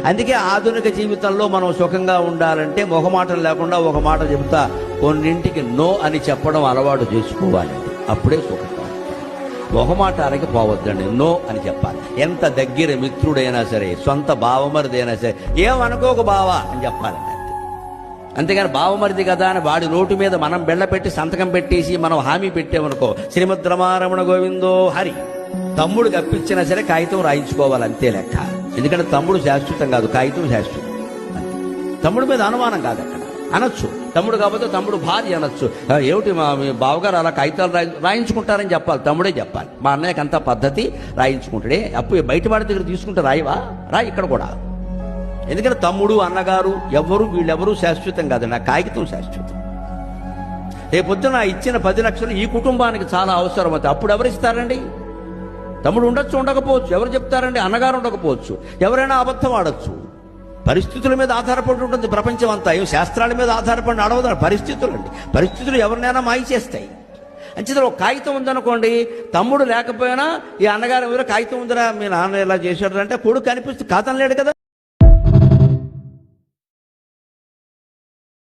అందుకే ఆధునిక జీవితంలో మనం సుఖంగా ఉండాలంటే మొహమాటం లేకుండా ఒక మాట చెబుతా, కొన్నింటికి నో అని చెప్పడం అలవాటు చేసుకోవాలండి. అప్పుడే సుఖంగా ఉంటాం. మొహమాటానికి పోవద్దండి, నో అని చెప్పాలి. ఎంత దగ్గర మిత్రుడైనా సరే, సొంత బావమరిదైనా సరే, ఏమనుకోక బావా అని చెప్పాలండి. అంతేగాని బావమరిది కదా అని వాడి నోటు మీద మనం బెళ్ళ పెట్టి సంతకం పెట్టేసి మనం హామీ పెట్టామనుకో, శ్రీమద్ రమారమణ గోవిందో హరి. తమ్ముడు కప్పించినా సరే కాగితం రాయించుకోవాలి, అంతే లెక్క. ఎందుకంటే తమ్ముడు శాశ్వతం కాదు, కాగితం శాశ్వతం. తమ్ముడి మీద అనుమానం కాదు, అక్కడ అనొచ్చు. తమ్ముడు కాకపోతే తమ్ముడు భార్య అనొచ్చు. ఏమిటి మీ బావగారు అలా కాగితాలు రాయించుకుంటారని చెప్పాలి, తమ్ముడే చెప్పాలి. మా అన్నయ్యకి అంతా పద్ధతి, రాయించుకుంటాడే. అప్పుడు బయట వాడి దగ్గర తీసుకుంటే రాయివా, రాయి ఇక్కడ కూడా. ఎందుకంటే తమ్ముడు అన్నగారు వీళ్ళెవరూ శాశ్వతం కాదు, నా కాగితం శాశ్వతం. రేపొద్దున ఇచ్చిన 10 లక్షలు ఈ కుటుంబానికి చాలా అవసరం అవుతుంది. అప్పుడు ఎవరు ఇస్తారండి? తమ్ముడు ఉండొచ్చు, ఉండకపోవచ్చు. ఎవరు చెప్తారండి? అన్నగారు ఉండకపోవచ్చు. ఎవరైనా అబద్ధం ఆడొచ్చు. పరిస్థితుల మీద ఆధారపడి ఉంటుంది ప్రపంచం అంతా. శాస్త్రాల మీద ఆధారపడి నడవదు, పరిస్థితులు అండి. పరిస్థితులు ఎవరినైనా మాయ చేస్తాయి. అంచేత ఒక కాగితం ఉందనుకోండి, తమ్ముడు లేకపోయినా ఈ అన్నగారు ఎవరో కాగితం ఉందిరా మీ నాన్న ఇలా చేశాడు అంటే కొడుకు కనిపిస్తుంది, ఖాతం లేడు కదా.